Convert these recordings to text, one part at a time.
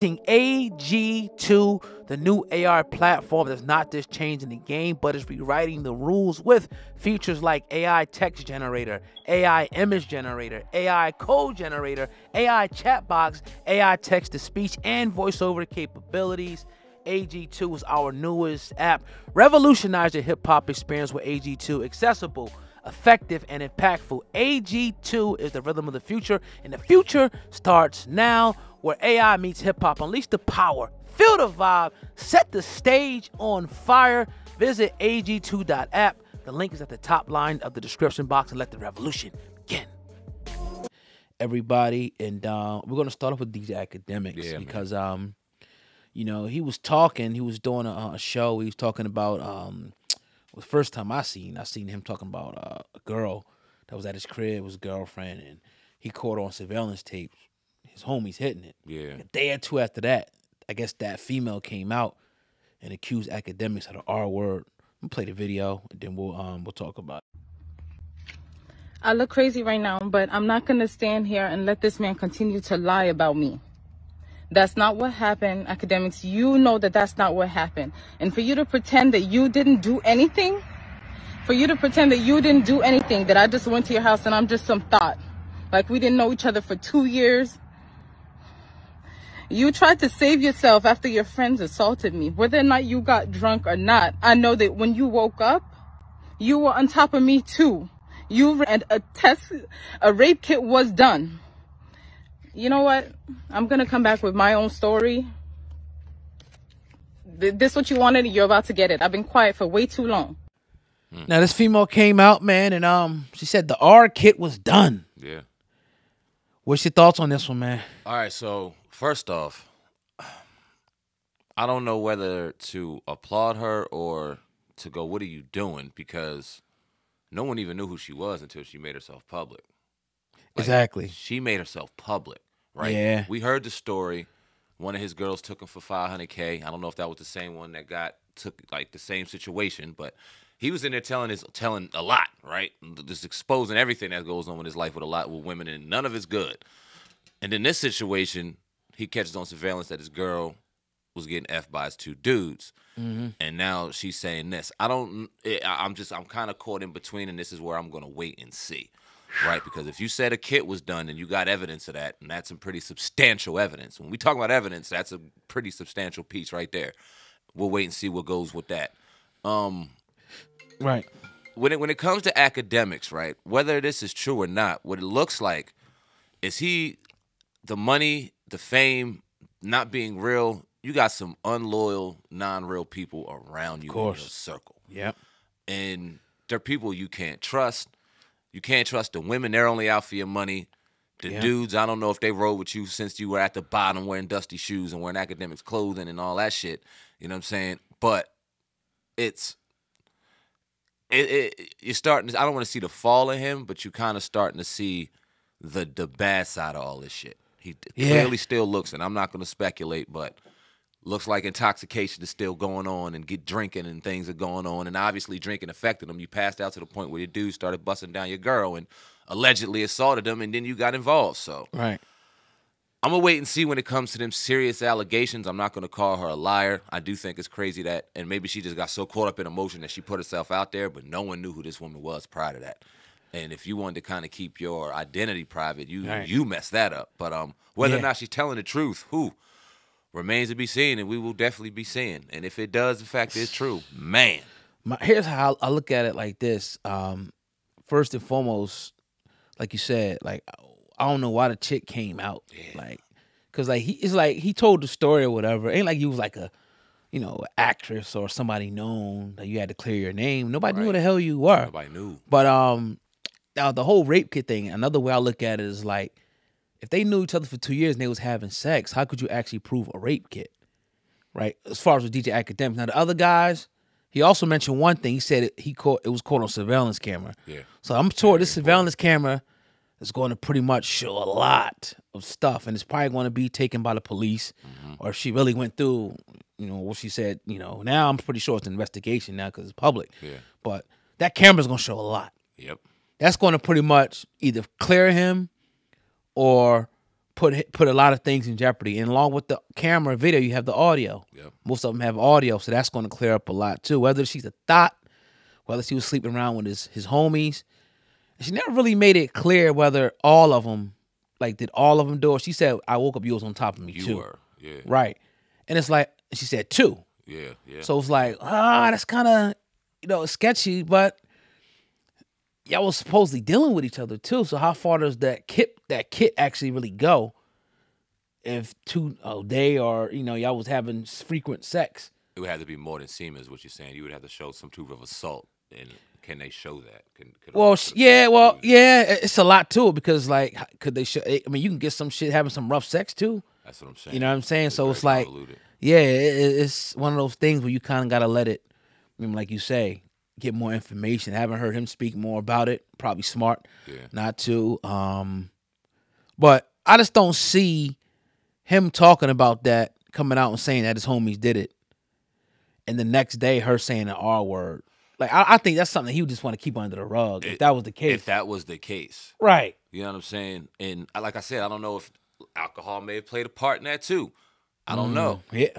AG2, the new AI platform that's not just changing the game, but is rewriting the rules with features like AI text generator, AI image generator, AI code generator, AI chat box, AI text to speech, and voiceover capabilities. AG2 is our newest app. Revolutionize your hip hop experience with AG2, accessible, effective, and impactful. AG2 is the rhythm of the future, and the future starts now, where AI meets hip hop. Unleash the power, feel the vibe, set the stage on fire. Visit ag2.app. The link is at the top line of the description box, and let the revolution begin. Everybody, and we're gonna start off with these academics, because you know, he was doing a show. He was talking about the first time I seen him talking about a girl that was at his crib, was his girlfriend, and he caught on surveillance tapes his homies hitting it. Yeah. A day or two after that, I guess that female came out and accused Akademiks of the R word. We'll play the video, and then we'll talk about it. I look crazy right now, but I'm not gonna stand here and let this man continue to lie about me. That's not what happened, Akademiks. You know that that's not what happened. And for you to pretend that you didn't do anything, that I just went to your house and I'm just some thought, like we didn't know each other for 2 years. You tried to save yourself after your friends assaulted me. Whether or not you got drunk or not, I know that when you woke up, you were on top of me too. And a rape kit was done. You know what? I'm going to come back with my own story. This what you wanted, you're about to get it. I've been quiet for way too long. Now, this female came out, man, and she said the R kit was done. Yeah. What's your thoughts on this one, man? All right, so first off, I don't know whether to applaud her or to go, what are you doing? Because no one even knew who she was until she made herself public. Like, exactly. She made herself public, right? Yeah. We heard the story. One of his girls took him for $500K. I don't know if that was the same one that took like the same situation, but he was in there telling a lot, right? Just exposing everything that goes on in his life with women, and none of it's good. And in this situation, he catches on surveillance that his girl was getting F'd by his 2 dudes. Mm-hmm. And now she's saying this. I'm kind of caught in between, and this is where I'm going to wait and see, right? Because if you said a kit was done and you got evidence of that, and that's some pretty substantial evidence. When we talk about evidence, that's a pretty substantial piece right there. We'll wait and see what goes with that. Right. When it comes to Akademiks, right, whether this is true or not, what it looks like is the money, the fame, not being real, you got some unloyal, non-real people around you in your circle. Yep. And they're people you can't trust. You can't trust the women. They're only out for your money. The dudes, I don't know if they rode with you since you were at the bottom wearing dusty shoes and wearing Akademiks clothing and all that shit. You know what I'm saying? But you're starting to, I don't want to see the fall of him, but you're kind of starting to see the bad side of all this shit. He clearly still looks, and I'm not going to speculate, but looks like intoxication is still going on, and drinking and things are going on, and obviously drinking affected him. You passed out to the point where your dude started busting down your girl and allegedly assaulted him, and then you got involved. So right. I'm going to wait and see when it comes to them serious allegations. I'm not going to call her a liar. I do think it's crazy that, and maybe she just got so caught up in emotion that she put herself out there, but no one knew who this woman was prior to that. And if you wanted to kind of keep your identity private, you messed that up. But whether or not she's telling the truth, remains to be seen, and we will definitely be seeing. And if it does, in fact, is true, man. Here's how I look at it like this. First and foremost, like you said, like I don't know why the chick came out, like, cause like he told the story or whatever. It ain't like he was like a, actress or somebody known that you had to clear your name. Nobody knew who the hell you were. Nobody knew. But now the whole rape kit thing. Another way I look at it is like, if they knew each other for 2 years and they was having sex, how could you actually prove a rape kit, right? As far as with DJ Akademiks. Now the other guys, he also mentioned one thing. He said it was caught on surveillance camera. Yeah. So I'm sure this surveillance camera is going to pretty much show a lot of stuff, and it's probably going to be taken by the police, or if she really went through, what she said. Now I'm pretty sure it's an investigation now because it's public. Yeah. But that camera's going to show a lot. Yep. That's going to pretty much either clear him or put a lot of things in jeopardy. And along with the camera and video, you have the audio. Yep. Most of them have audio, so that's going to clear up a lot too. Whether she's a thought, whether she was sleeping around with his homies. She never really made it clear whether all of them, like, did all of them do it. She said, I woke up, you was on top of me, too. You were, yeah. Right. And it's like, she said two. Yeah, yeah. So it's like, that's kind of, sketchy, but y'all was supposedly dealing with each other, too. So how far does that kit actually really go if they or, y'all was having frequent sex? It would have to be more than semen is what you're saying. You would have to show some proof of assault. And can they show that? It's a lot to it because, like, could they show? I mean, you can get some shit having some rough sex too. That's what I'm saying. You know what I'm saying? So it's like, convoluted. it's one of those things where you kind of got to let it, like you say, get more information. I haven't heard him speak more about it. Probably smart not to. But I just don't see him talking about that, coming out and saying that his homies did it, and the next day her saying the R word. Like, I think that's something he would just want to keep under the rug if that was the case. If that was the case. Right. You know what I'm saying? And like I said, I don't know if alcohol may have played a part in that too. I don't know. Yeah.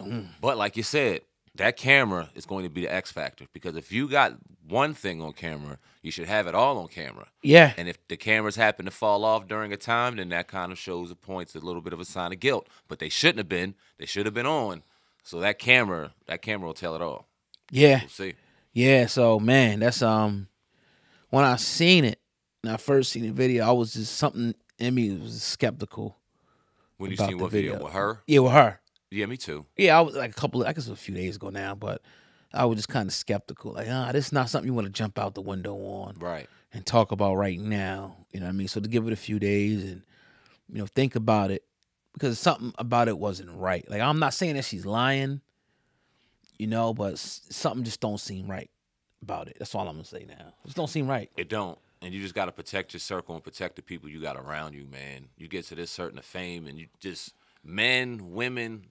But like you said, that camera is going to be the X factor because if you got one thing on camera, you should have it all on camera. Yeah. And if the cameras happen to fall off during a time, then that kind of shows it points a little bit of a sign of guilt. But they shouldn't have been. They should have been on. So that camera will tell it all. Yeah. We'll see. Yeah, so man, that's when I seen it, and I first seen the video, I was just something in me was skeptical. When you seen what video with her? Yeah, with her. Yeah, me too. Yeah, I was like I guess it was a few days ago now, but I was just kind of skeptical. Like, this is not something you want to jump out the window on. Right. And talk about right now. You know what I mean? So to give it a few days and, think about it. Because something about it wasn't right. Like, I'm not saying that she's lying, but something just don't seem right about it. That's all I'm going to say now. It just don't seem right. It don't. And you just got to protect your circle and protect the people you got around you, man. You get to this certain fame and you just, men, women,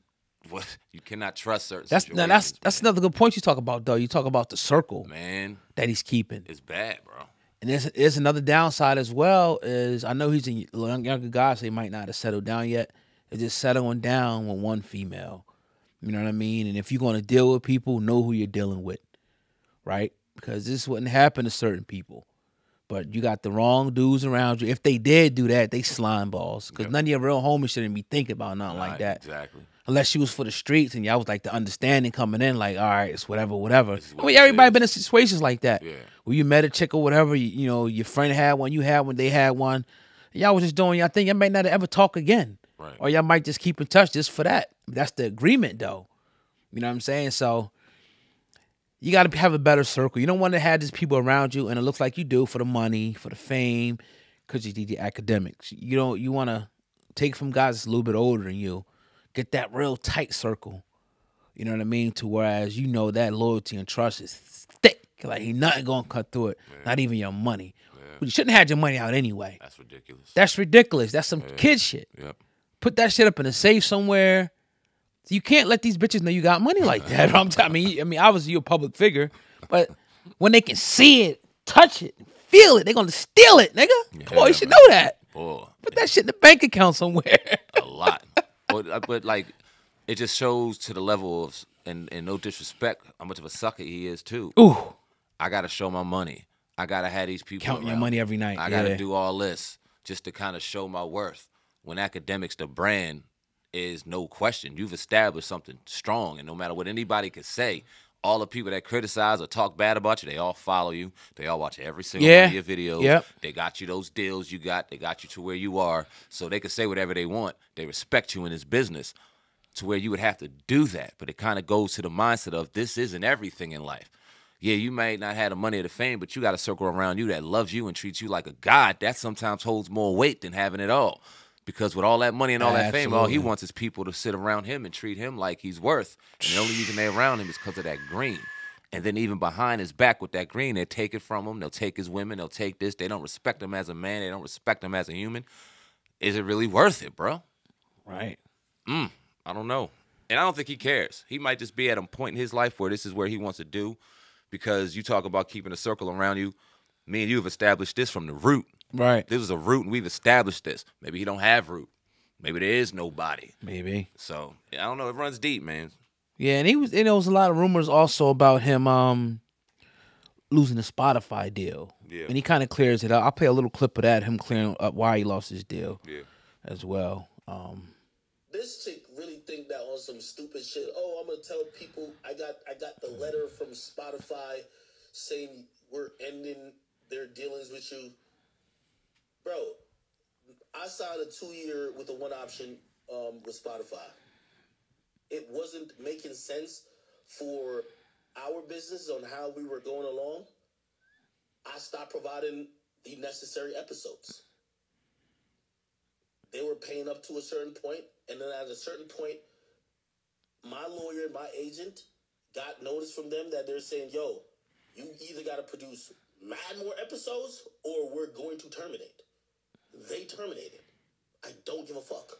you cannot trust certain situations. That's another good point you talk about, though. You talk about the circle, man, that he's keeping. It's bad, bro. And there's another downside as well. Is I know he's a younger guy, so he might not have settled down yet. It's just settling down with one female. You know what I mean? And if you're going to deal with people, know who you're dealing with, right? Because this wouldn't happen to certain people. But you got the wrong dudes around you. If they did do that, they slime balls. Because none of your real homies shouldn't be thinking about nothing like that. Exactly. Unless she was for the streets and y'all was like the understanding coming in, like, all right, it's whatever. I mean, everybody been in situations like that. Yeah. Where you met a chick or whatever, your friend had one, you had one, they had one. Y'all was just doing y'all thing. Y'all might not ever talk again. Right. Or y'all might just keep in touch just for that. That's the agreement, though. You know what I'm saying? So you got to have a better circle. You don't want to have these people around you, and it looks like you do for the money, for the fame, because you did the academics. You want to take from guys that's a little bit older than you, get that real tight circle. You know what I mean? To whereas that loyalty and trust is thick. Like, ain't nothing going to cut through it. Man. Not even your money. Yeah. But you shouldn't have had your money out anyway. That's ridiculous. That's some kid shit. Yep. Put that shit up in a safe somewhere. You can't let these bitches know you got money like that. I mean, obviously you're a public figure, but when they can see it, touch it, feel it, they're gonna steal it, nigga. Yeah, come on, you should know that. Boy. Put that shit in the bank account somewhere. A lot. But like, it just shows to the level of, and no disrespect, how much of a sucker he is too. Ooh. I gotta show my money. I gotta have these people counting around. Your money every night. I gotta do all this just to kind of show my worth. When Akademiks, the brand, is no question. You've established something strong, and no matter what anybody could say, all the people that criticize or talk bad about you, they all follow you. They all watch every single one of your videos. Yep. They got you those deals you got. They got you to where you are, so they can say whatever they want. They respect you in this business to where you would have to do that. But it kind of goes to the mindset of this isn't everything in life. Yeah, you might not have the money or the fame, but you got a circle around you that loves you and treats you like a god. That sometimes holds more weight than having it all. Because with all that money and all that fame, all he wants is people to sit around him and treat him like he's worth. And the only reason they're around him is because of that green. And then even behind his back with that green, they'll take it from him. They'll take his women. They'll take this. They don't respect him as a man. They don't respect him as a human. Is it really worth it, bro? Right. I don't know. And I don't think he cares. He might just be at a point in his life where this is where he wants to do. Because you talk about keeping a circle around you. Me and you have established this from the root. Right. This is a root, and we've established this. Maybe he don't have root. Maybe there is nobody. Maybe. So I don't know. It runs deep, man. Yeah, and he was. There was a lot of rumors also about him losing the Spotify deal. Yeah. And he kind of clears it up. I'll play a little clip of that, him clearing up why he lost his deal. Yeah. As well. This chick really think that on some stupid shit. Oh, I'm gonna tell people I got the letter from Spotify saying we're ending their dealings with you. Bro, I signed a 2-year with a 1 option with Spotify. It wasn't making sense for our business on how we were going along. I stopped providing the necessary episodes. They were paying up to a certain point, and then at a certain point, my lawyer and my agent got notice from them that they're saying, yo, you either got to produce mad more episodes or we're going to terminate. They terminated. I don't give a fuck.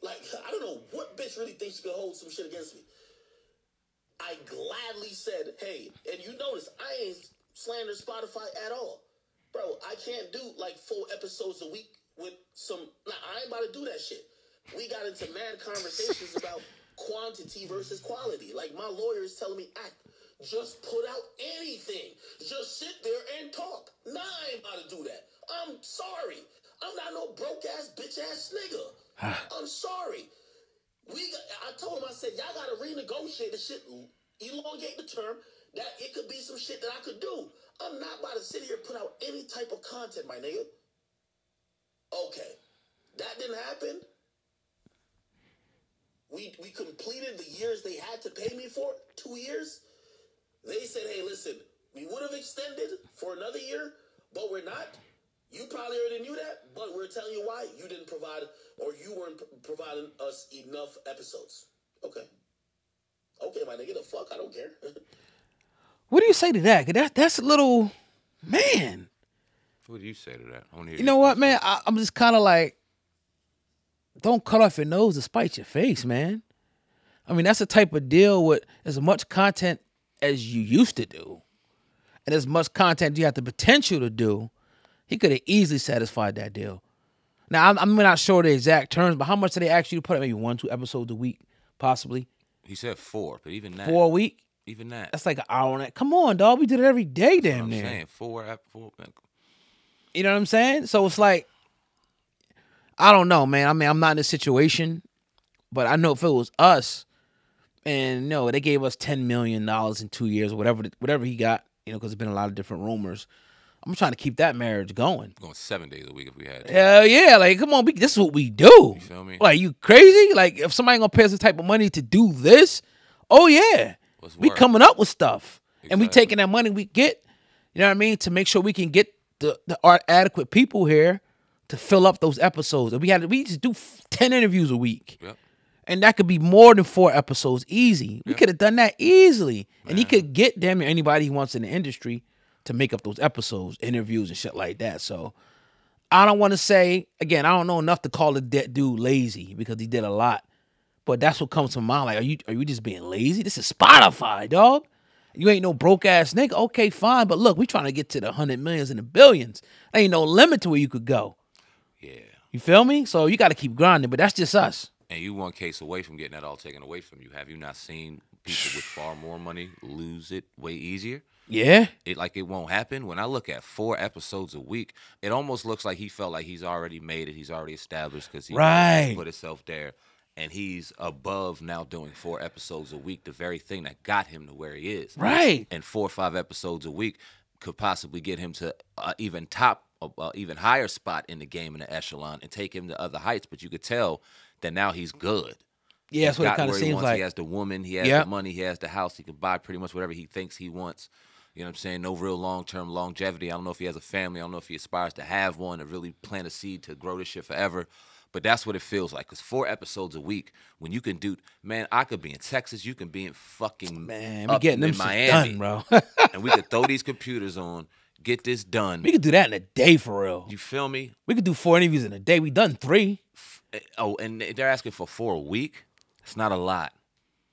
Like, I don't know what bitch really thinks she can hold some shit against me. I gladly said, hey, and you notice I ain't slander Spotify at all. Bro, I can't do like 4 episodes a week with some, I ain't about to do that shit. We got into mad conversations about quantity versus quality. Like my lawyer is telling me, just put out anything. Just sit there and talk. Nah, I ain't about to do that. I'm sorry. I'm not no broke ass bitch ass nigga. I'm sorry. I told him, I said, y'all gotta renegotiate the shit, elongate the term, that it could be some shit that I could do. I'm not about to sit here and put out any type of content, my nigga. Okay. That didn't happen. We completed the years they had to pay me for, 2 years. They said, hey, listen, we would have extended for another year, but we're not. You probably already knew that, but we're telling you why. You didn't provide, or you weren't providing us enough episodes. Okay. Okay, my nigga, the fuck? I don't care. What do you say to that? 'Cause that's a little, man. What do you say to that? I wanna hear You know what, man? I'm just kind of like, don't cut off your nose to spite your face, man. I mean, that's the type of deal with as much content as you used to do, and as much content you have the potential to do. He could have easily satisfied that deal. Now, I'm not sure the exact terms, but how much did they ask you to put out? Maybe 1-2 episodes a week, possibly. He said 4, but even that. 4 a week? Even that. That's like an hour on that. Come on, dog. We did it every day, damn near. I'm saying 4. You know what I'm saying? So it's like, I don't know, man. I mean, I'm not in this situation, but I know if it was us, and no, they gave us $10 million in 2 years, or whatever he got, because there's been a lot of different rumors. I'm trying to keep that marriage going. Going 7 days a week if we had to. Hell yeah. Like, come on, this is what we do. You feel me? Like, you crazy? Like, if somebody gonna pay us this type of money to do this, oh yeah. We coming up with stuff. Exactly. And we taking that money we get, you know what I mean, to make sure we can get the adequate people here to fill up those episodes. And we just do 10 interviews a week. Yep. And that could be more than 4 episodes easy. We could have done that easily. Man. And he could get damn near anybody he wants in the industry to make up those episodes, interviews, and shit like that. So I don't want to say, again, I don't know enough to call the dude lazy because he did a lot. But that's what comes to mind. Like, are you just being lazy? This is Spotify, dog. You ain't no broke ass nigga. Okay, fine. But look, we trying to get to the 100 millions and the billions. There ain't no limit to where you could go. Yeah. You feel me? So you got to keep grinding. But that's just us. And you one case away from getting that all taken away from you. Have you not seen people with far more money lose it way easier? Yeah. It won't happen. When I look at 4 episodes a week, it almost looks like he felt like he's already made it. He's already established because he put himself there. And he's above now doing 4 episodes a week, the very thing that got him to where he is. Right. And 4 or 5 episodes a week could possibly get him to even higher spot in the game in the echelon and take him to other heights. But you could tell that now he's good. Yeah, that's what it kind of seems like. He has the woman, he has the money, he has the house. He can buy pretty much whatever he thinks he wants. You know what I'm saying? No real long-term longevity. I don't know if he has a family. I don't know if he aspires to have one, to really plant a seed to grow this shit forever. But that's what it feels like. Because 4 episodes a week, when you can do, man, I could be in Texas. You can be in fucking we getting them Miami, done, bro. And we could throw these computers on, get this done. We could do that in a day for real. You feel me? We could do 4 interviews in a day. We done 3. Oh, and they're asking for 4 a week. It's not a lot.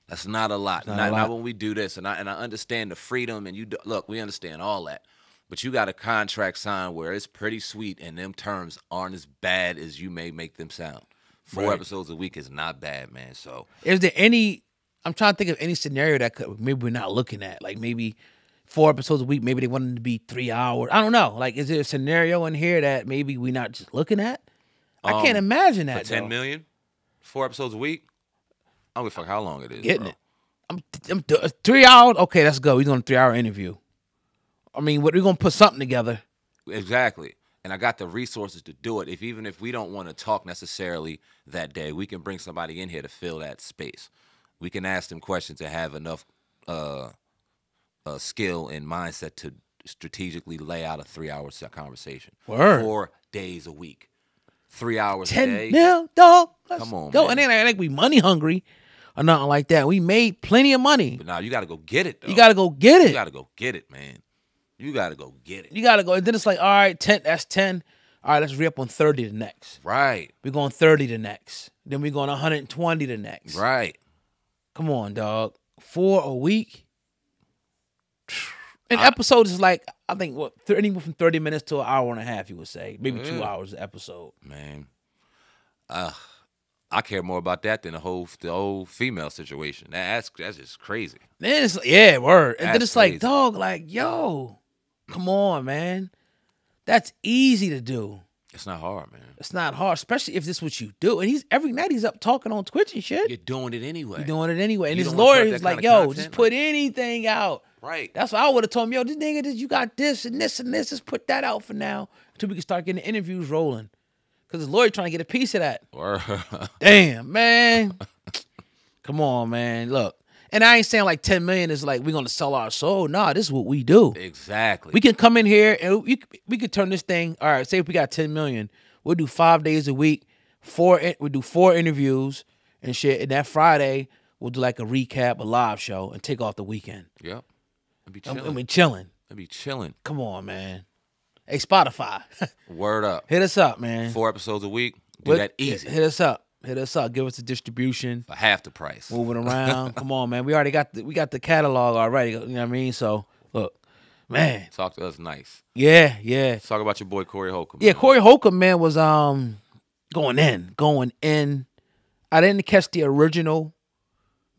That's not a lot. Not when we do this, and I understand the freedom, and look, we understand all that. But you got a contract signed where it's pretty sweet, and them terms aren't as bad as you may make them sound. 4 episodes a week is not bad, man. So is there any? I'm trying to think of any scenario that could maybe we're not looking at. Like maybe 4 episodes a week. Maybe they want them to be 3 hours. I don't know. Like, is there a scenario in here that maybe we're not just looking at? I can't imagine that. For 10 million, 4 episodes a week. I don't give a fuck how long it is. Getting it. I'm 3 hours. Okay, let's go. We're doing a 3-hour interview. I mean, we're gonna put something together. Exactly. And I got the resources to do it. Even if we don't want to talk necessarily that day, we can bring somebody in here to fill that space. We can ask them questions and have enough skill and mindset to strategically lay out a 3-hour conversation. Word. 4 days a week. 3 hours 10 a day. mil, dog. Come on, go. man. And then like we money hungry or nothing like that. We made plenty of money. But now you got to go get it, though. You got to go get it. You got to go get it, man. You got to go get it. You got to go. And then it's like, all right, 10, that's 10. All right, let's re-up on 30 the next. Right. We're going 30 the next. Then we're going 120 the next. Right. Come on, dog. 4 a week. An episode is like, I think, anywhere from 30 minutes to an hour and a half, you would say. Maybe 2 hours an episode. Man. I care more about that than the whole female situation. That's just crazy. Then it's word. And then That's it's like, crazy. dog, like, yo, come on, man. That's easy to do. It's not hard, man. It's not hard, especially if this is what you do. And every night he's up talking on Twitch and shit. You're doing it anyway. You're doing it anyway. And You his don't wanna lawyer put was that like, kind yo, of just content, put anything out. Right. That's what I would have told him, yo, this nigga, you got this and this and this. Just put that out for now until we can start getting the interviews rolling. Because his lawyer trying to get a piece of that. Damn, man. Come on, man. Look. And I ain't saying like 10 million is like we're going to sell our soul. Nah, this is what we do. Exactly. We can come in here and we could turn this thing. All right, say if we got 10 million, we'll do 5 days a week. We'll do 4 interviews and shit. And that Friday, we'll do like a recap, a live show, and take off the weekend. Yep. It'd be chilling. And we chilling. It'd be chilling. Come on, man. Hey, Spotify. Word up. Hit us up, man. 4 episodes a week. Do that easy. Hit us up. Hit us up. Give us a distribution. For half the price. Moving around. Come on, man. We already got the catalog already. You know what I mean? So look, man. Talk to us nice. Yeah. Let's talk about your boy Corey Holcomb. Yeah, Corey Holcomb, man, was going in. I didn't catch the original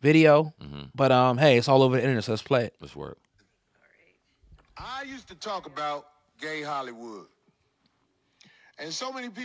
video, but hey, it's all over the internet, so let's play it. Let's work. I used to talk about gay Hollywood. And so many people